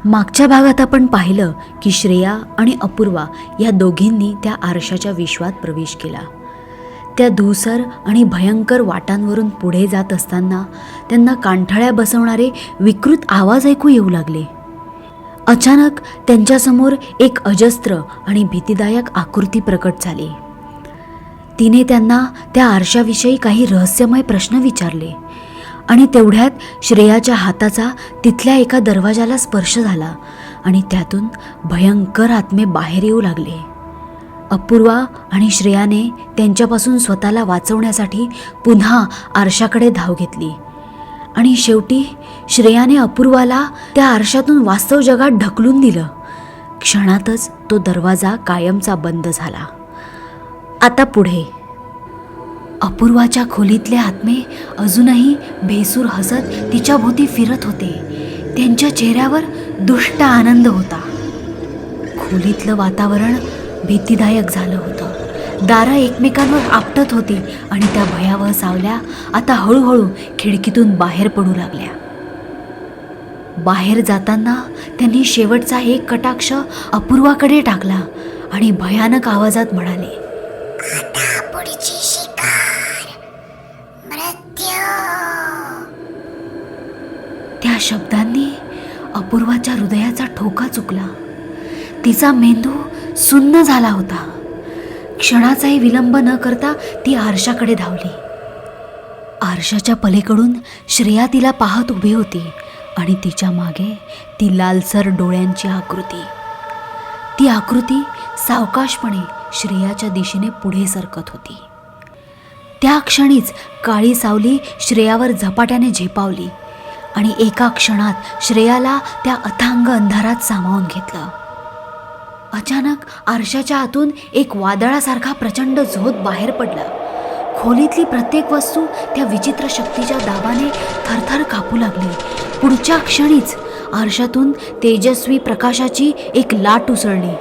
मागच्या भागात आपण पाहिलं की श्रेया आणि अपूर्वा या दोघींनी त्या आरशाच्या विश्वात प्रवेश केला. त्या धूसर आणि भयंकर वाटांवरून पुढे जात असताना त्यांना कानठळ्या बसवणारे विकृत आवाज ऐकू येऊ लागले. अचानक त्यांच्यासमोर एक अजस्त्र आणि भीतीदायक आकृती प्रकट झाली. तिने त्यांना त्या आरशाविषयी काही रहस्यमय प्रश्न विचारले आणि तेवढ्यात श्रेयाच्या हाताचा तिथल्या एका दरवाजाला स्पर्श झाला आणि त्यातून भयंकर आत्मे बाहेर येऊ लागले. अपूर्वा आणि श्रेयाने त्यांच्यापासून स्वतःला वाचवण्यासाठी पुन्हा आरशाकडे धाव घेतली आणि शेवटी श्रेयाने अपूर्वाला त्या आरशातून वास्तव जगात ढकलून दिलं. क्षणातच तो दरवाजा कायमचा बंद झाला. आता पुढे अपूर्वाच्या खोलीतले आत्मे अजूनही भेसूर हसत तिच्या भोवती फिरत होते. त्यांच्या चेहऱ्यावर दुष्ट आनंद होता. खोलीतलं वातावरण भीतीदायक झालं होतं. दारं एकमेकांवर आपटत होती आणि त्या भयावह सावल्या आता हळूहळू खिडकीतून बाहेर पडू लागल्या. बाहेर जाताना त्यांनी शेवटचा एक कटाक्ष अपूर्वाकडे टाकला आणि भयानक आवाजात म्हणाले, आता पुढची शिकार मृत्यू. त्या शब्दांनी अपूर्वाच्या हृदयाचा ठोका चुकला. तिचा मेंदू सुन्न झाला होता. क्षणाचाही विलंब न करता ती आरशाकडे धावली. आरशाच्या पलीकडून श्रेया तिला पाहत उभी होती आणि तिच्या मागे ती लालसर डोळ्यांची आकृती. ती आकृती सावकाशपणे श्रेयाच्या दिशेने पुढे सरकत होती. त्या क्षणीच काळी सावली श्रेयावर झपाट्याने झेपावली आणि एका क्षणात श्रेयाला त्या अथांग अंधारात सामावून घेतलं. अचानक आरशाच्या आतून एक वादळासारखा प्रचंड झोत बाहेर पडला. खोलीतली प्रत्येक वस्तू त्या विचित्र शक्तीच्या दाबाने थरथर कापू लागली. पुढच्या क्षणीच आरशातून तेजस्वी प्रकाशाची एक लाट उसळली.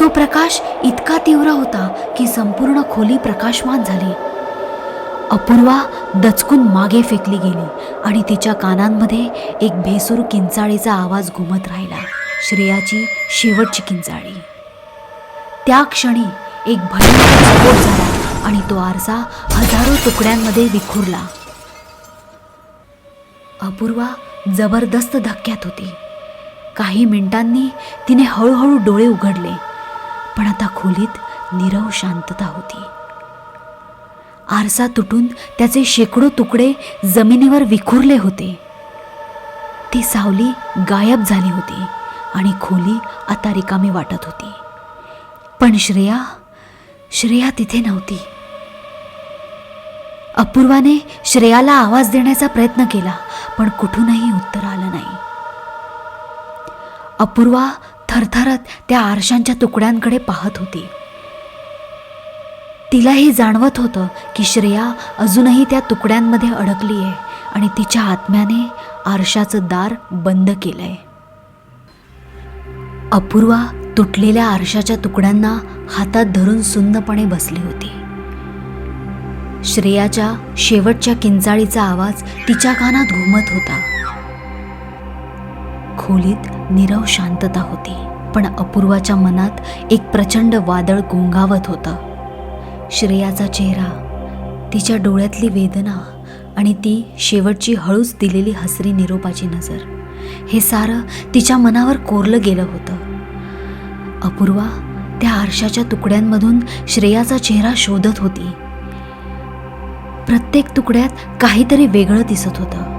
तो प्रकाश इतका तीव्र होता की संपूर्ण खोली प्रकाशमान झाली. अपूर्वा दचकून मागे फेकली गेली आणि तिच्या कानांमध्ये एक भेसूर किंचाळीचा आवाज घुमत राहिला. श्रेयाची शेवटची किंचाळी. त्या क्षणी एक भयंकर स्फोट झाला आणि तो आरसा हजारो तुकड्यांमध्ये विखुरला. अपूर्वा जबरदस्त धक्क्यात होती. काही मिनिटांनी तिने हळूहळू डोळे उघडले, पण आता खोलीत नीरव शांतता होती. आरसा तुटून त्याचे शेकडो तुकडे जमिनीवर विखुरले होते. ती सावली गायब झाली होती आणि खोली आता रिकामी वाटत होती. पण श्रेया तिथे नव्हती. अपूर्वाने श्रेयाला आवाज देण्याचा प्रयत्न केला, पण कुठूनही उत्तर आलं नाही. अपूर्वा थरथरत त्या आरशांच्या तुकड्यांकडे पाहत होती. तिला हे जाणवत होतं की श्रेया अजूनही त्या तुकड्यांमध्ये अडकली आहे आणि तिच्या आत्म्याने आरशाचं दार बंद केलंय. अपूर्वा तुटलेल्या आरशाच्या तुकड्यांना हातात धरून सुन्नपणे बसली होती. श्रेयाच्या शेवटच्या किंचाळीचा आवाज तिच्या कानात घुमत होता. खोलीत नीरव शांतता होती, पण अपूर्वाच्या मनात एक प्रचंड वादळ घोंघावत होतं. श्रेयाचा चेहरा, तिच्या डोळ्यातली वेदना आणि ती शेवटची हळूच दिलेली हसरी निरोपाची नजर, हे सारं तिच्या मनावर कोरलं गेलं होतं. अपूर्वा त्या आरशाच्या तुकड्यांमधून श्रेयाचा चेहरा शोधत होती. प्रत्येक तुकड्यात काहीतरी वेगळं दिसत होतं.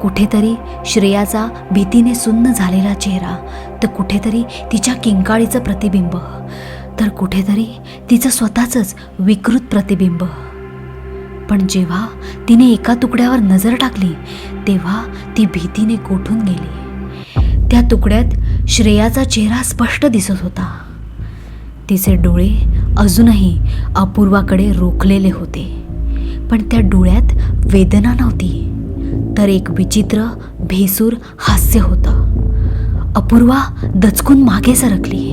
कुठेतरी श्रेयाचा भीतीने सुन्न झालेला चेहरा, तर कुठेतरी तिच्या किंकाळीचं प्रतिबिंब, तर कुठेतरी तिचं स्वतःचंच विकृत प्रतिबिंब. पण जेव्हा तिने एका तुकड्यावर नजर टाकली तेव्हा ती भीतीने कोठून गेली. त्या तुकड्यात श्रेयाचा चेहरा स्पष्ट दिसत होता. तिचे डोळे अजूनही अपूर्वाकडे रोखलेले होते, पण त्या डोळ्यात वेदना नव्हती, तर एक विचित्र भेसूर हास्य होतं. अपूर्वा दचकून मागे सरकली.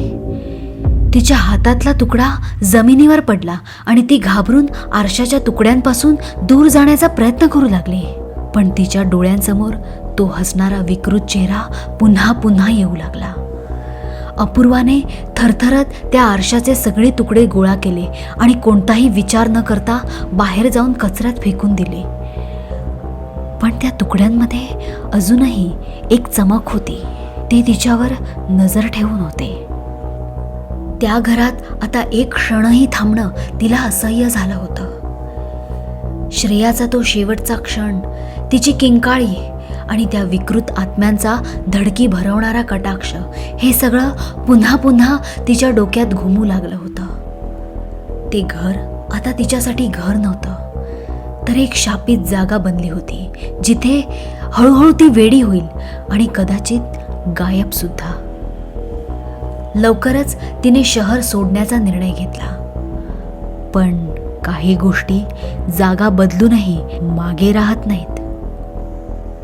तिच्या हातातला तुकडा जमिनीवर पडला आणि ती घाबरून आरशाच्या तुकड्यांपासून दूर जाण्याचा प्रयत्न करू लागली. पण तिच्या डोळ्यांसमोर तो हसणारा विकृत चेहरा पुन्हा पुन्हा येऊ लागला. अपूर्वाने थरथरत त्या आरशाचे सगळे तुकडे गोळा केले आणि कोणताही विचार न करता बाहेर जाऊन कचऱ्यात फेकून दिले. पण त्या तुकड्यांमध्ये अजूनही एक चमक होती. ते तिच्यावर नजर ठेवून होते. त्या घरात आता एक क्षणही थांबणं तिला असह्य झालं होतं. श्रेयाचा तो शेवटचा क्षण, तिची किंकाळी आणि त्या विकृत आत्म्यांचा धडकी भरवणारा कटाक्ष, हे सगळं पुन्हा पुन्हा तिच्या डोक्यात घुमू लागलं होतं. ते घर आता तिच्यासाठी घर नव्हतं, तर एक शापित जागा बनली होती, जिथे हळूहळू ती वेडी होईल आणि कदाचित गायब सुद्धा. लवकरच तिने शहर सोडण्याचा निर्णय घेतला. पण काही गोष्टी जागा बदलूनही मागे राहत नाहीत.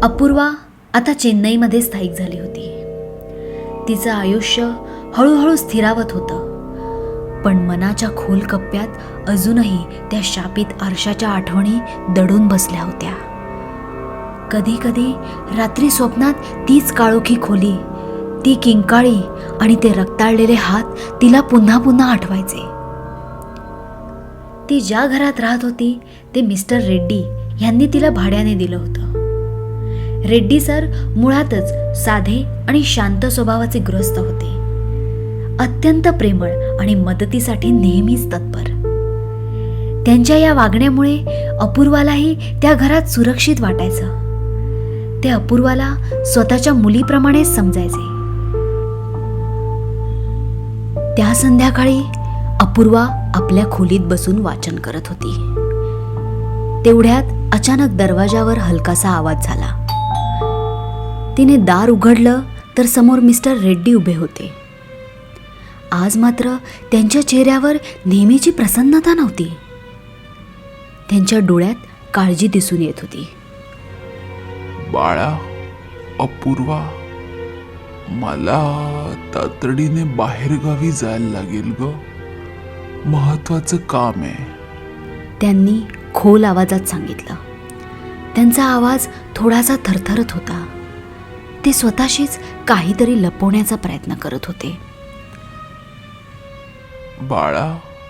अपूर्वा आता चेन्नईमध्ये स्थायिक झाली होती. तिचं आयुष्य हळूहळू स्थिरावत होतं. पण मनाच्या खोल कप्प्यात अजूनही त्या शापित आरशाच्या आठवणी दडून बसल्या होत्या. कधी कधी रात्री स्वप्नात तीच काळोखी खोली, ती किंकाळी आणि ते रक्ताळलेले हात तिला पुन्हा पुन्हा आठवायचे. ती ज्या घरात राहत होती ते मिस्टर रेड्डी यांनी तिला भाड्याने दिलं होतं. रेड्डी सर मुळातच साधे आणि शांत स्वभावाचे गृहस्थ होते. अत्यंत प्रेमळ आणि मदतीसाठी नेहमीच तत्पर. त्यांच्या या वागण्यामुळे अपूर्वालाही त्या घरात सुरक्षित वाटायचं. ते अपूर्वाला स्वतःच्या मुलीप्रमाणेच समजायचे. त्या संध्याकाळी अपूर्वा आपल्या खोलीत बसून वाचन करत होती. तेवढ्यात अचानक दरवाजावर हलकासा आवाज झाला. तिने दार उघडलं तर समोर मिस्टर रेड्डी उभे होते. आज मात्र त्यांच्या चेहऱ्यावर नेहमीची प्रसन्नता नव्हती. त्यांच्या डोळ्यात काळजी दिसून येत होती. बाळा, अपूर्वा, मला तातडीने बाहेरगावी जायला लागेल ग. महत्वाचं काम आहे. त्यांनी खोल आवाजात सांगितलं. त्यांचा आवाज थोडासा थरथरत होता. ते स्वतःशीच काहीतरी लपवण्याचा प्रयत्न करत होते. बाळा,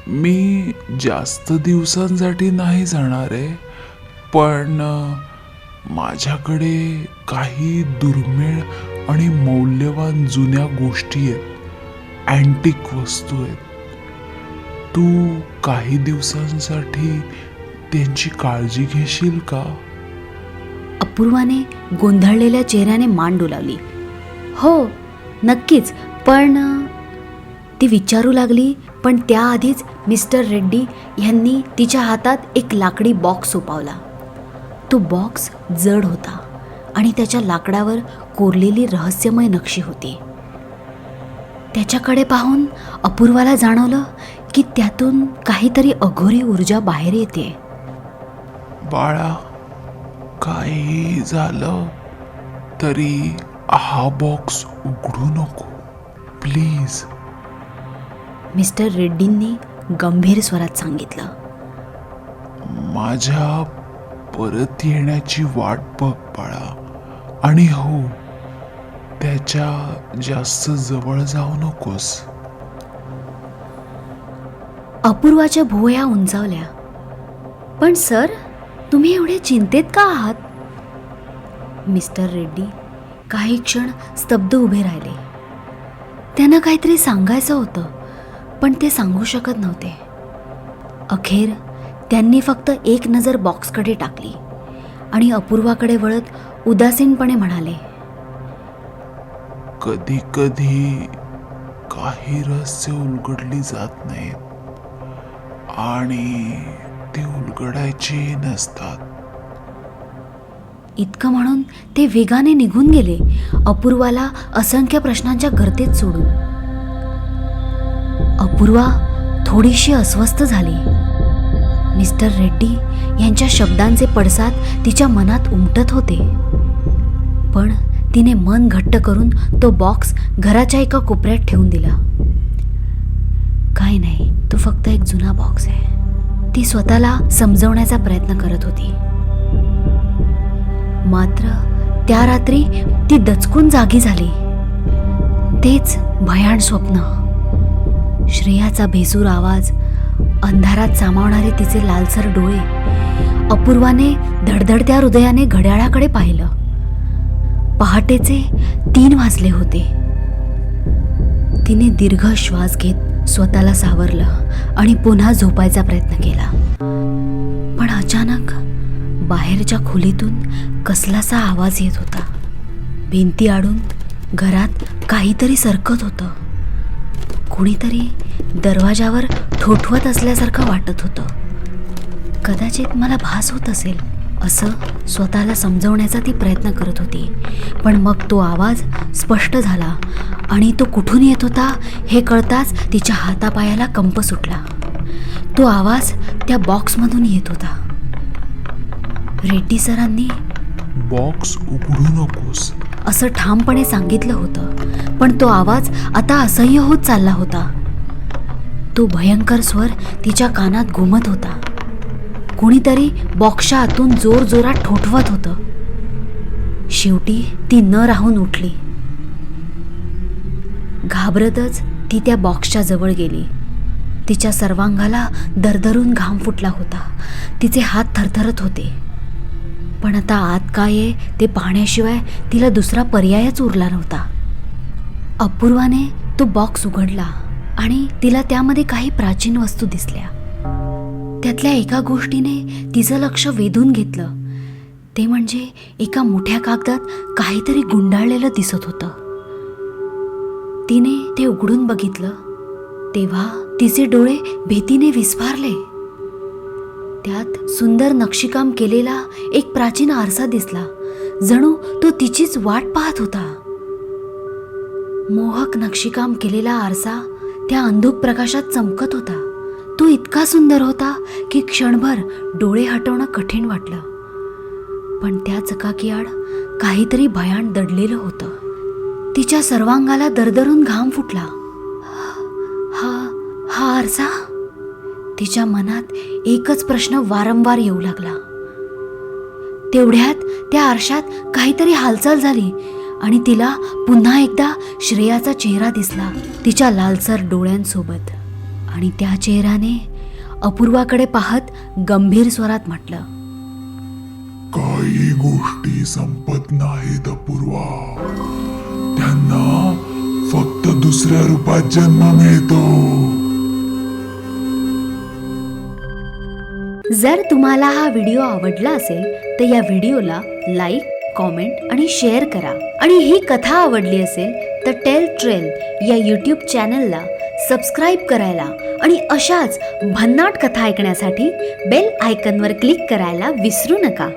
मी जास्त दिवसांसाठी नाही जाणार आहे, पण माझ्याकडे काही दुर्मिळ आणि मौल्यवान जुन्या गोष्टी आहेत, अँटिक वस्तू आहेत. तू काही दिवसांसाठी त्यांची काळजी घेशील का? अपूर्वाने गोंधळलेल्या चेहऱ्याने मान डोलावली. हो, नक्कीच, पण ती विचारू लागली. पण त्याआधीच मिस्टर रेड्डी यांनी तिच्या हातात एक लाकडी बॉक्स सोपवला. तो बॉक्स जड होता आणि त्याच्या लाकडावर कोरलेली रहस्यमय नक्षी होती. त्याच्याकडे पाहून अपूर्वाला जाणवलं की त्यातून काहीतरी अघोरी ऊर्जा बाहेर येते. बाळा, काही झालं तरी हा बॉक्स उघडू नको, प्लीज. मिस्टर रेड्डींनी गंभीर स्वरात सांगितलं. माझ्या परत येण्याची वाट बघ बाळा. आणि हो, त्याच्या जास्त जवळ जाऊ नकोस. अपूर्वाच्या भुवया उंचावल्या. पण सर, तुम्ही एवढे चिंतेत का आहात? मिस्टर रेड्डी काही क्षण स्तब्ध उभे राहिले. त्यांना काहीतरी सांगायचं होतं, पण ते सांगू शकत नव्हते. अखेर त्यांनी फक्त एक नजर बॉक्सकडे टाकली आणि अपूर्वाकडे वळत उदासीनपणे म्हणाले, कधी कधी काही रहस्य उलगडली जात नाहीत आणि ते उलगडायचे नसतात. इतकं म्हणून ते वेगाने निघून गेले, अपूर्वाला असंख्य प्रश्नांच्या गर्तेत सोडून. अपूर्वा थोडीशी अस्वस्थ झाली. मिस्टर रेड्डी यांच्या शब्दांचे पडसाद तिच्या मनात उमटत होते. पण तिने मन घट्ट करून तो बॉक्स घराच्या एका कोपऱ्यात ठेवून दिला. काय नाही, तो फक्त एक जुना बॉक्स आहे, ती स्वतःला समजवण्याचा प्रयत्न करत होती. मात्र त्या रात्री ती दचकून जागी झाली. तेच भयाण स्वप्न. श्रेयाचा भेसूर आवाज, अंधारात सामावणारे तिचे लालसर डोळे. अपूर्वाने धडधडत्या हृदयाने घड्याळाकडे पाहिलं. पहाटेचे 3 वाजले होते. तिने दीर्घ श्वास घेत स्वतःला सावरलं आणि पुन्हा झोपायचा प्रयत्न केला. पण अचानक बाहेरच्या खोलीतून कसलासा आवाज येत होता. भिंती आडून घरात काहीतरी सरकत होतं. कोणीतरी दरवाजावर ठोठवत असल्यासारखं वाटत होतं. कदाचित मला भास होत असेल असं स्वतःला समजवण्याचा ती प्रयत्न करत होती. पण मग तो आवाज स्पष्ट झाला आणि तो कुठून येत होता हे कळताच तिच्या हातापायाला कंप सुटला. तो आवाज त्या बॉक्समधून येत होता. रेड्डी सरांनी बॉक्स उघडू नकोस असं ठामपणे सांगितलं होतं. पण तो आवाज आता असह्य होत चालला होता. तो भयंकर स्वर तिच्या कानात घुमत होता. कोणीतरी बॉक्सच्या आतून जोर जोरात ठोठवत होतं. शेवटी ती न राहून उठली. घाबरतच ती त्या बॉक्सच्या जवळ गेली. तिच्या सर्वांगाला दरदरून घाम फुटला होता. तिचे हात थरथरत होते. पण आता आत काय आहे ते पाहण्याशिवाय तिला दुसरा पर्यायच उरला नव्हता. अपूर्वाने तो बॉक्स उघडला आणि तिला त्यामध्ये काही प्राचीन वस्तू दिसल्या. त्यातल्या एका गोष्टीने तिचं लक्ष वेधून घेतलं. ते म्हणजे एका मोठ्या कागदात काहीतरी गुंडाळलेलं दिसत होतं. तिने ते उघडून बघितलं तेव्हा तिचे डोळे भीतीने विस्फारले. त्यात सुंदर नक्षीकाम केलेला एक प्राचीन आरसा दिसला. जणू तो तिचीच वाट पाहत होता. मोहक नक्षीकाम केलेला आरसा त्या अंधुक प्रकाशात चमकत होता. तो इतका सुंदर होता की क्षणभर डोळे हटवणं कठीण वाटलं. पण त्या चकाकीआड काहीतरी भयाण दडलेलं होतं. तिच्या सर्वांगाला दरदरून घाम फुटला. हा आरसा? तिच्या मनात एकच प्रश्न वारंवार येऊ लागला. तेवढ्यात त्या आरशात काहीतरी हालचाल झाली आणि तिला पुन्हा एकदा श्रेयाचा चेहरा दिसला तिच्या लालसर डोळ्यांसोबत. आणि त्या चेहऱ्याने अपूर्वाकडे पाहत गंभीर स्वरात म्हटलं, काही गोष्टी संपत नाहीत अपूर्वा. त्यांना फक्त दुसऱ्या रूपात जन्म मिळतो. जर तुम्हाला हा व्हिडिओ आवडला असेल तर या व्हिडिओला लाईक, कॉमेंट आणि शेअर करा. आणि ही कथा आवडली असेल तर टेल ट्रेल या यूट्यूब चॅनलला सबस्क्राईब करायला आणि अशाच भन्नाट कथा ऐकण्यासाठी बेल आयकॉनवर क्लिक करायला विसरू नका.